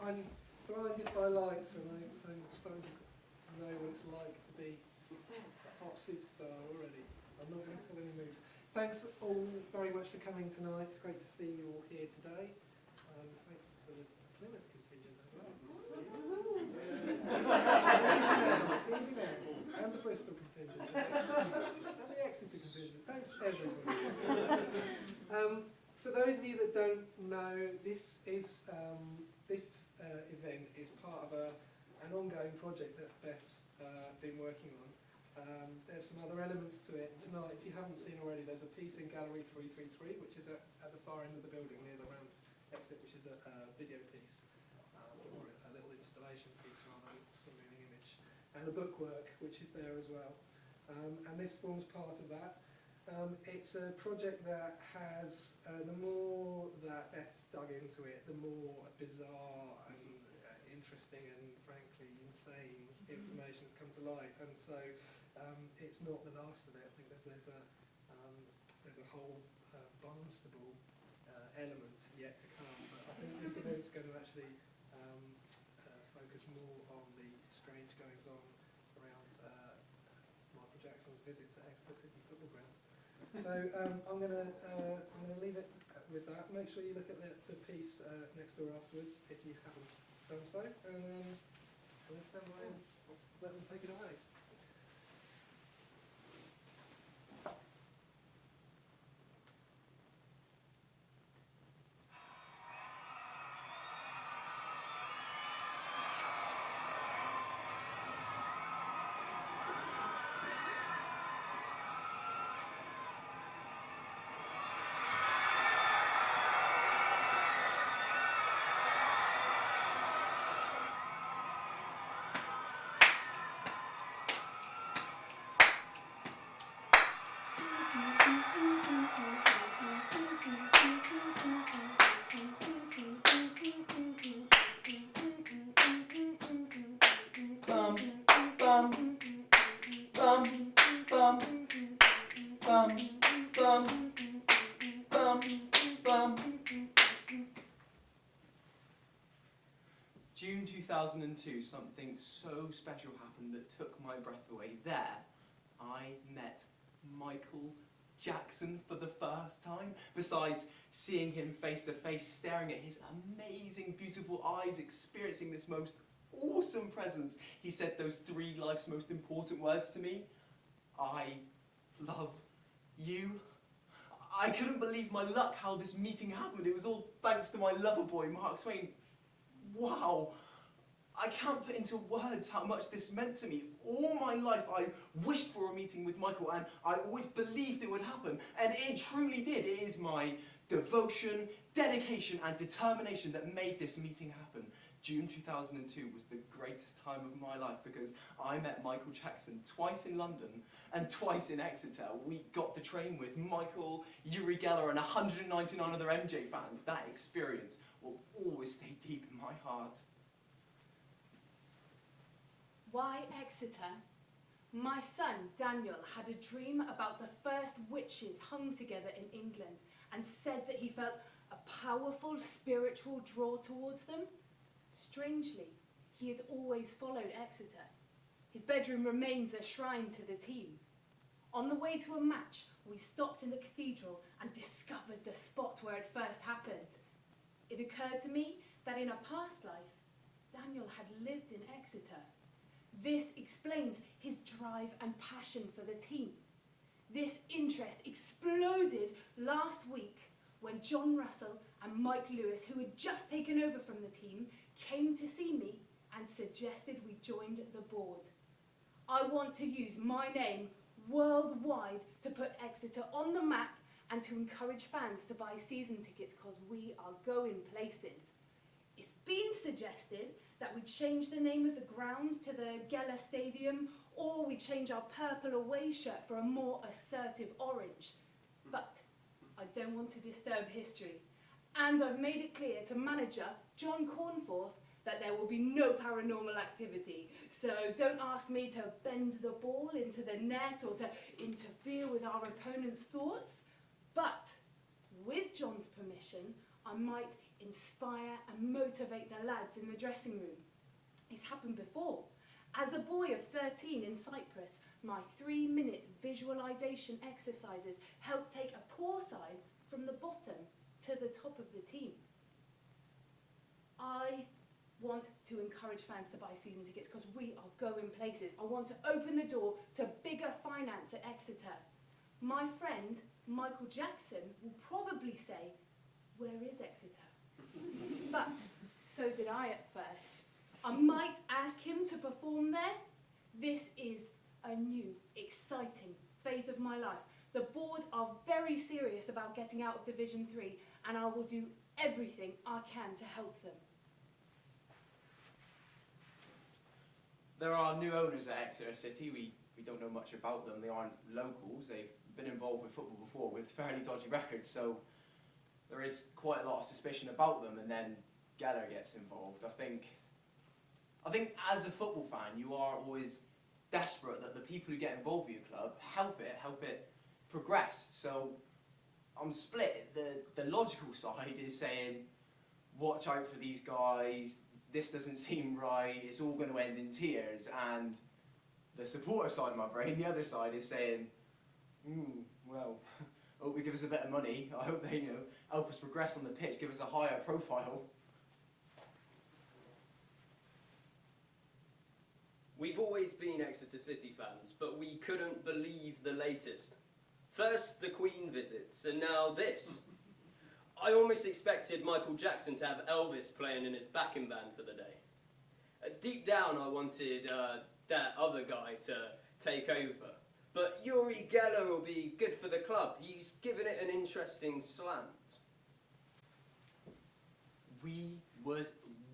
I'm blinded by lights, and I'm starting to know what it's like to be a hot superstar already. I'm not going to pull any moves. Thanks all very much for coming tonight. It's great to see you all here today. Thanks to the Plymouth contingent as well. Easy now. And the Bristol contingent. And the Exeter contingent. Thanks everybody. For those of you that don't know, this event is part of an ongoing project that Beth's been working on. There's some other elements to it tonight. If you haven't seen already, there's a piece in Gallery 333, which is at the far end of the building near the ramp exit, which is a video piece, or a little installation piece rather than some moving image, and a bookwork, which is there as well. And this forms part of that. It's a project that has, the more that Beth's dug into it, the more bizarre and interesting and frankly insane information has come to light. And so it's not the last of it. I think there's a whole Barnstable element yet to come. But I think this event's going to actually focus more on the strange goings on around Michael Jackson's visit to Exeter City Football Ground. So I'm going to leave it with that. Make sure you look at the piece next door afterwards if you haven't done so, and let's stand by and let them take it away. June 2002, something so special happened that took my breath away. There, I met Michael Jackson for the first time. Besides seeing him face to face, staring at his amazing, beautiful eyes, experiencing this most awesome presence, he said those three life's most important words to me. I love you. I couldn't believe my luck how this meeting happened. It was all thanks to my lover boy, Mark Swain. Wow. I can't put into words how much this meant to me. All my life I wished for a meeting with Michael, and I always believed it would happen. And it truly did. It is my devotion, dedication, and determination that made this meeting happen. June 2002 was the greatest time of my life because I met Michael Jackson twice in London and twice in Exeter. We got the train with Michael, Uri Geller, and 199 other MJ fans. That experience will always stay deep in my heart. Why Exeter? My son, Daniel, had a dream about the first witches hung together in England and said that he felt a powerful spiritual draw towards them. Strangely, he had always followed Exeter. His bedroom remains a shrine to the team. On the way to a match, we stopped in the cathedral and discovered the spot where it first happened. It occurred to me that in a past life, Daniel had lived in Exeter. This explains his drive and passion for the team. This interest exploded last week when John Russell and Mike Lewis, who had just taken over from the team, came to see me and suggested we joined the board. I want to use my name worldwide to put Exeter on the map and to encourage fans to buy season tickets because we are going places. It's been suggested that we change the name of the ground to the Geller Stadium, or we change our purple away shirt for a more assertive orange. But I don't want to disturb history. And I've made it clear to manager John Cornforth that there will be no paranormal activity. So don't ask me to bend the ball into the net or to interfere with our opponent's thoughts. But with John's permission, I might inspire and motivate the lads in the dressing room. It's happened before. As a boy of 13 in Cyprus, my 3-minute visualization exercises helped take a poor side from the bottom to the top of the team. I want to encourage fans to buy season tickets because we are going places. I want to open the door to bigger finance at Exeter. My friend, Michael Jackson, will probably say, "Where is Exeter?" But so did I at first. I might ask him to perform there. This is a new, exciting phase of my life. The board are very serious about getting out of Division 3, and I will do everything I can to help them. There are new owners at Exeter City. We don't know much about them. They aren't locals. They've been involved with football before with fairly dodgy records, so there is quite a lot of suspicion about them, and then Geller gets involved. I think as a football fan, you are always desperate that the people who get involved with your club help it progress. So I'm split. The logical side is saying, watch out for these guys, this doesn't seem right, it's all going to end in tears. And the supporter side of my brain, the other side, is saying, well, I hope they give us a bit of money. I hope they, help us progress on the pitch, give us a higher profile. We've always been Exeter City fans, but we couldn't believe the latest. First the Queen visits, and now this. I almost expected Michael Jackson to have Elvis playing in his backing band for the day. Deep down I wanted that other guy to take over. But Uri Geller will be good for the club. He's given it an interesting slant. We would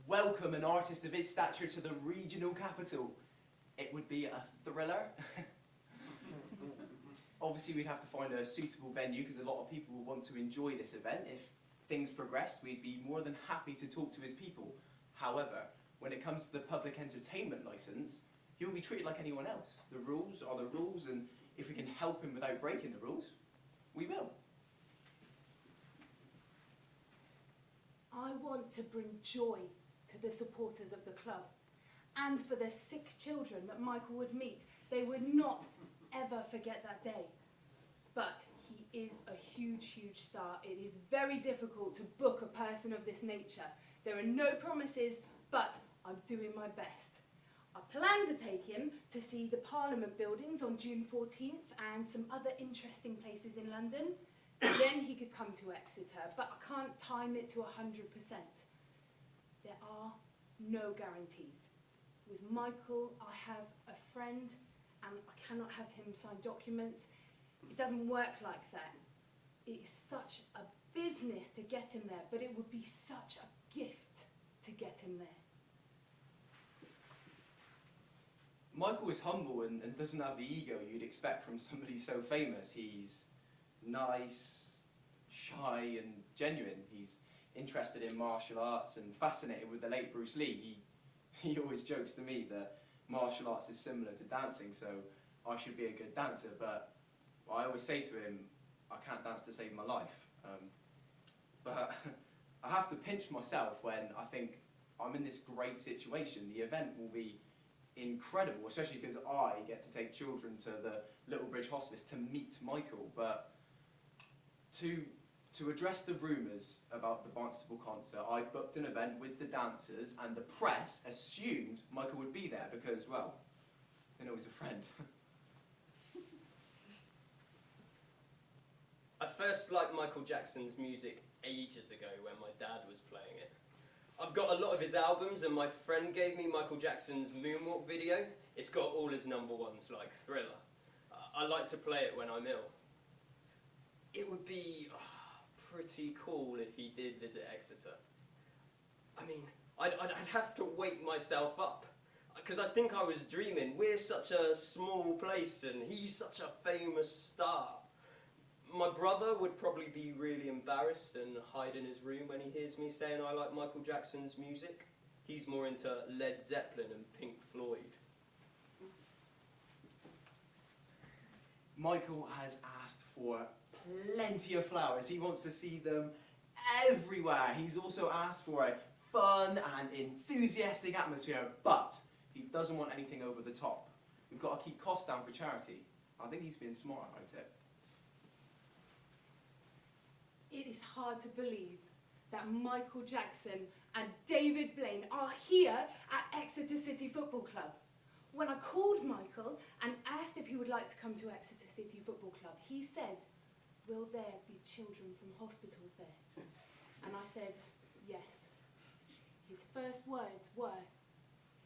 welcome an artist of his stature to the regional capital. It would be a thriller. Obviously, we'd have to find a suitable venue because a lot of people will want to enjoy this event. If things progressed, we'd be more than happy to talk to his people. However, when it comes to the public entertainment licence, he will be treated like anyone else. The rules are the rules, and if we can help him without breaking the rules, we will. I want to bring joy to the supporters of the club. And for the sick children that Michael would meet, they would not ever forget that day. But he is a huge, huge star. It is very difficult to book a person of this nature. There are no promises, but I'm doing my best. I plan to take him to see the Parliament buildings on June 14th and some other interesting places in London. Then he could come to Exeter, but I can't time it to 100%. There are no guarantees. With Michael, I have a friend, and I cannot have him sign documents. It doesn't work like that. It is such a business to get him there, but it would be such a gift to get him there. Michael is humble and doesn't have the ego you'd expect from somebody so famous. He's nice, shy and genuine. He's interested in martial arts and fascinated with the late Bruce Lee. He always jokes to me that martial arts is similar to dancing, so I should be a good dancer, but I always say to him, I can't dance to save my life. But I have to pinch myself when I think I'm in this great situation. The event will be incredible, especially because I get to take children to the Little Bridge Hospice to meet Michael. But to address the rumours about the Barnstable concert, I booked an event with the dancers, and the press assumed Michael would be there because, well, they know he's a friend. I first liked Michael Jackson's music ages ago when my dad was playing it. I've got a lot of his albums, and my friend gave me Michael Jackson's Moonwalk video. It's got all his #1s like Thriller. I like to play it when I'm ill. It would be pretty cool if he did visit Exeter. I mean, I'd have to wake myself up, because I think I was dreaming. We're such a small place, and he's such a famous star. My brother would probably be really embarrassed and hide in his room when he hears me saying I like Michael Jackson's music. He's more into Led Zeppelin and Pink Floyd. Michael has asked for plenty of flowers. He wants to see them everywhere. He's also asked for a fun and enthusiastic atmosphere, but he doesn't want anything over the top. We've got to keep costs down for charity. I think he's being smart about it. It is hard to believe that Michael Jackson and David Blaine are here at Exeter City Football Club. When I called Michael and asked if he would like to come to Exeter City Football Club, he said, "Will there be children from hospitals there?" And I said, yes. His first words were,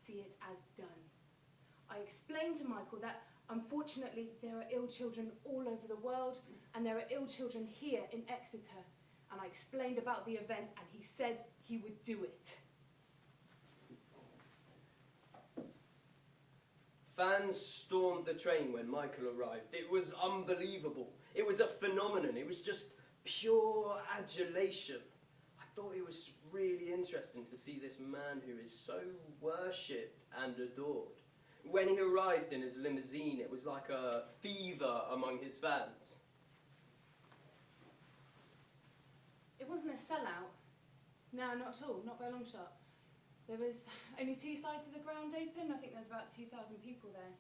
"See it as done." I explained to Michael that unfortunately there are ill children all over the world, and there are ill children here in Exeter. And I explained about the event, and he said he would do it. Fans stormed the train when Michael arrived. It was unbelievable. It was a phenomenon. It was just pure adulation. I thought it was really interesting to see this man who is so worshipped and adored. When he arrived in his limousine, it was like a fever among his fans. It wasn't a sellout. No, not at all, not by a long shot. There was only two sides of the ground open. I think there was about 2,000 people there.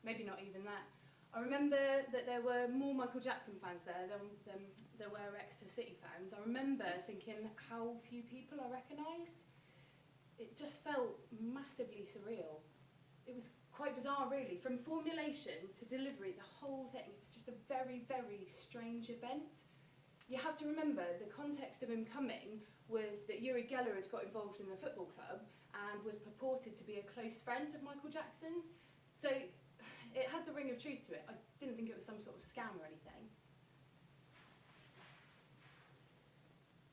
Maybe not even that. I remember that there were more Michael Jackson fans there than there were Exeter City fans. I remember thinking how few people I recognised. It just felt massively surreal. It was quite bizarre, really. From formulation to delivery, the whole thing, it was just a very, very strange event. You have to remember, the context of him coming was that Uri Geller had got involved in the football club and was purported to be a close friend of Michael Jackson's. So it had the ring of truth to it. I didn't think it was some sort of scam or anything.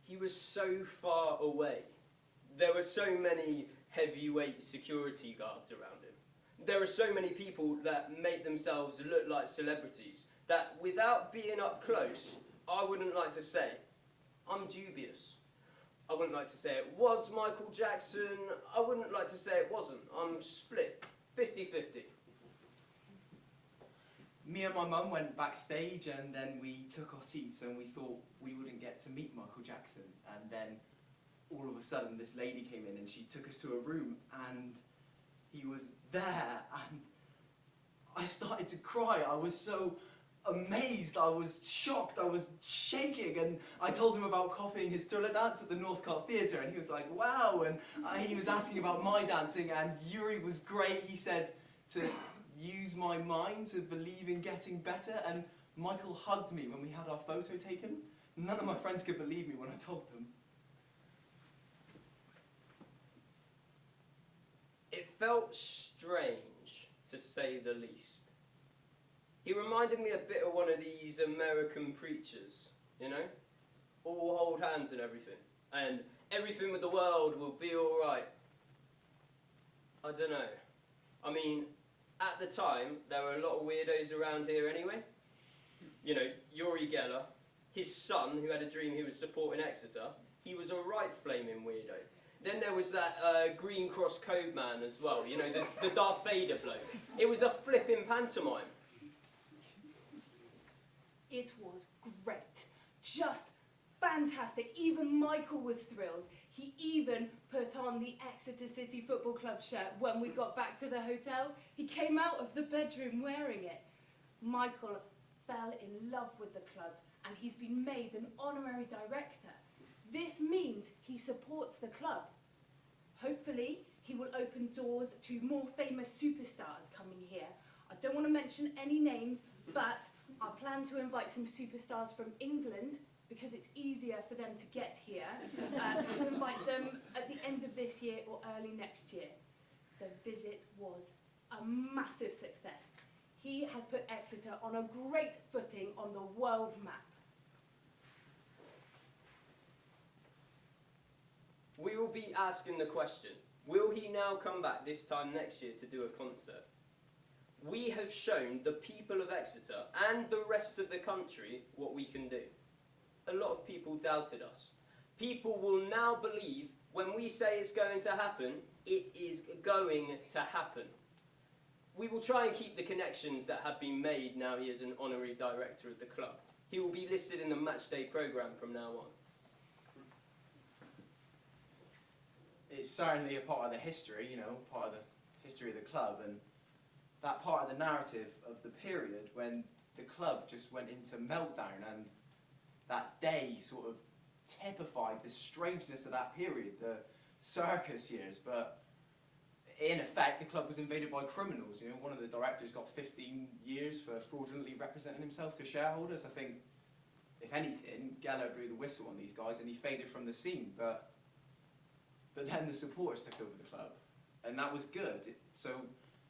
He was so far away. There were so many heavyweight security guards around him. There are so many people that make themselves look like celebrities that without being up close, I wouldn't like to say. I'm dubious. I wouldn't like to say it was Michael Jackson. I wouldn't like to say it wasn't. I'm split, 50-50. Me and my mum went backstage and then we took our seats and we thought we wouldn't get to meet Michael Jackson. And then all of a sudden this lady came in and she took us to a room and he was there and I started to cry. I was so amazed, I was shocked, I was shaking, and I told him about copying his Thriller dance at the Northcote Theatre, and he was like, wow, and he was asking about my dancing, and Uri was great. He said to use my mind to believe in getting better, and Michael hugged me when we had our photo taken. None of my friends could believe me when I told them. It felt strange, to say the least. He reminded me a bit of one of these American preachers, you know? All hold hands and everything with the world will be alright. I don't know. I mean, at the time, there were a lot of weirdos around here anyway. You know, Uri Geller, his son, who had a dream he was supporting Exeter, he was a right flaming weirdo. Then there was that Green Cross Code man as well, you know, the Darth Vader bloke. It was a flipping pantomime. It was great. Just fantastic. Even Michael was thrilled. He even put on the Exeter City Football Club shirt when we got back to the hotel. He came out of the bedroom wearing it. Michael fell in love with the club and he's been made an honorary director. This means he supports the club. Hopefully, he will open doors to more famous superstars coming here. I don't want to mention any names, but I plan to invite some superstars from England because it's easier for them to get here, to invite them at the end of this year or early next year. The visit was a massive success. He has put Exeter on a great footing on the world map. We will be asking the question, will he now come back this time next year to do a concert? We have shown the people of Exeter and the rest of the country what we can do. A lot of people doubted us. People will now believe when we say it's going to happen, it is going to happen. We will try and keep the connections that have been made now he is an honorary director of the club. He will be listed in the matchday programme from now on. it's certainly a part of the history, you know, part of the history of the club, and that part of the narrative of the period when the club just went into meltdown, and that day sort of typified the strangeness of that period, the circus years. But in effect, the club was invaded by criminals. You know, one of the directors got 15 years for fraudulently representing himself to shareholders. I think, if anything, Geller blew the whistle on these guys and he faded from the scene. But then the supporters took over the club, and that was good. So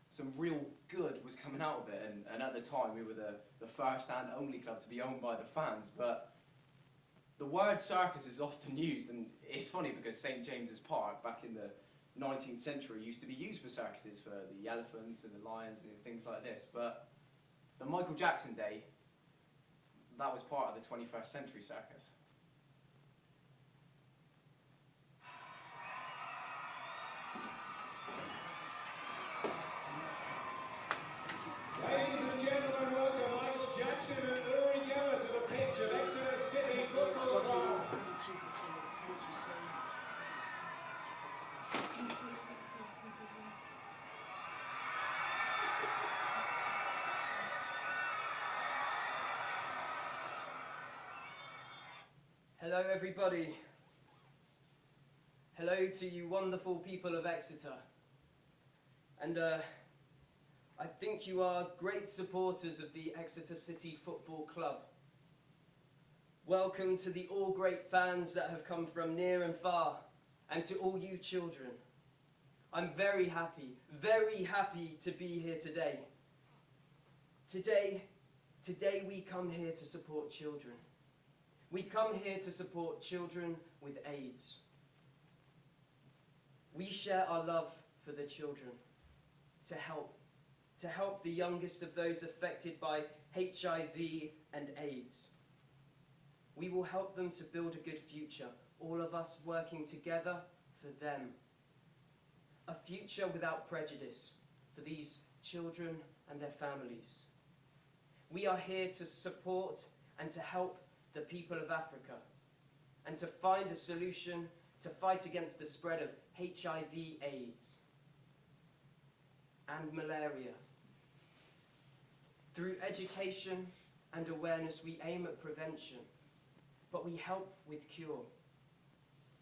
some real good was coming out of it, and at the time we were the first and only club to be owned by the fans. But the word circus is often used, and it's funny because St James's Park back in the 19th century used to be used for circuses, for the elephants and the lions and things like this. But the Michael Jackson day, that was part of the 21st century circus. Ladies and gentlemen, welcome Michael Jackson and Uri Geller to the pitch of Exeter City Football Club. Hello everybody. Hello to you wonderful people of Exeter. And I think you are great supporters of the Exeter City Football Club. Welcome to the all great fans that have come from near and far, and to all you children. I'm very happy to be here today. Today we come here to support children. We come here to support children with AIDS. We share our love for the children, to help the youngest of those affected by HIV and AIDS. We will help them to build a good future, all of us working together for them. A future without prejudice for these children and their families. We are here to support and to help the people of Africa, and to find a solution to fight against the spread of HIV/AIDS and malaria. Through education and awareness, we aim at prevention, but we help with cure.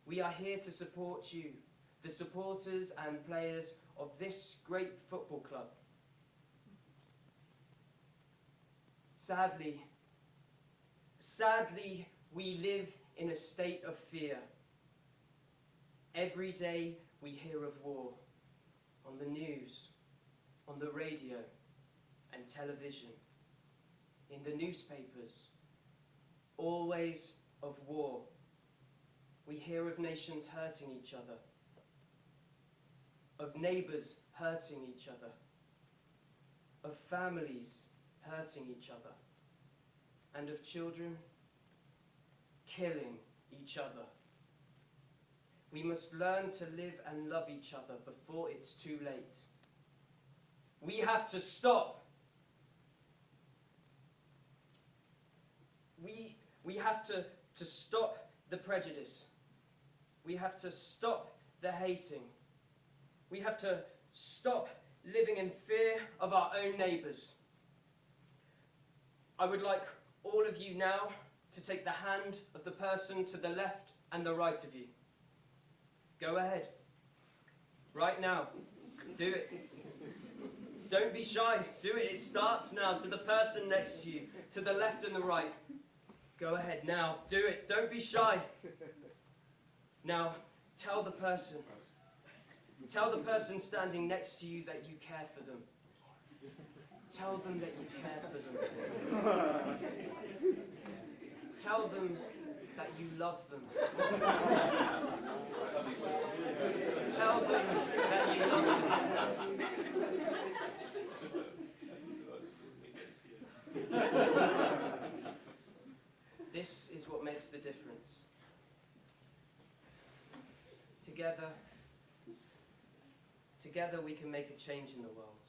We are here to support you, the supporters and players of this great football club. Sadly, we live in a state of fear. Every day we hear of war, on the news, on the radio and television, in the newspapers, always of war. We hear of nations hurting each other, of neighbours hurting each other, of families hurting each other, and of children killing each other. We must learn to live and love each other before it's too late. We have to stop. We have to stop the prejudice. We have to stop the hating. We have to stop living in fear of our own neighbours. I would like all of you now to take the hand of the person to the left and the right of you. Go ahead. Right now. Do it. Don't be shy. Do it. It starts now. To the person next to you. To the left and the right. Go ahead now. Do it. Don't be shy. Now, tell the person standing next to you that you care for them. Tell them that you care for them. Tell them that you love them. Tell them that you love them. This is what makes the difference. Together we can make a change in the world.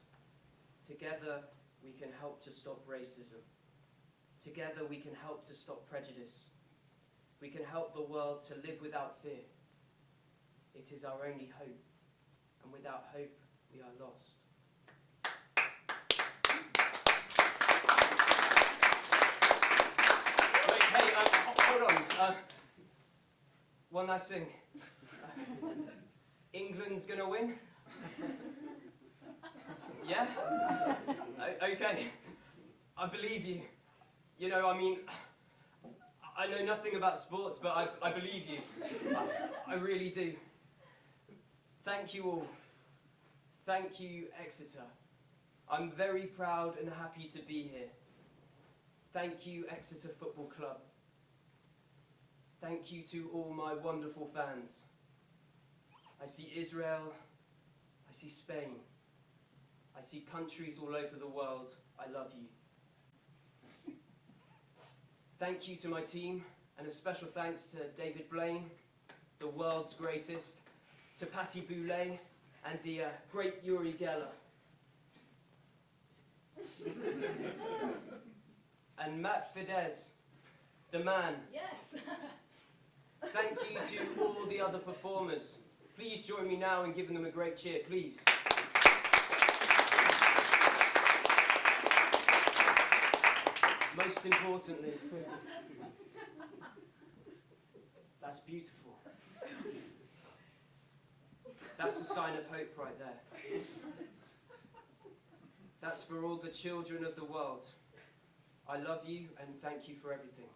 Together we can help to stop racism. Together we can help to stop prejudice. We can help the world to live without fear. It is our only hope, and without hope, we are lost. Wait, hey, hold on. One last thing. England's gonna win? Yeah? Okay. I believe you. You know, I mean, I know nothing about sports, but I believe you. I really do. Thank you all. Thank you, Exeter. I'm very proud and happy to be here. Thank you, Exeter Football Club. Thank you to all my wonderful fans. I see Israel, I see Spain, I see countries all over the world. I love you. Thank you to my team, and a special thanks to David Blaine, the world's greatest, to Patty Boulay, and the great Uri Geller. And Matt Fidesz, the man. Yes. Thank you to all the other performers. Please join me now in giving them a great cheer, please. Most importantly, that's beautiful. That's a sign of hope right there. That's for all the children of the world. I love you and thank you for everything.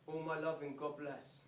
All my love and God bless.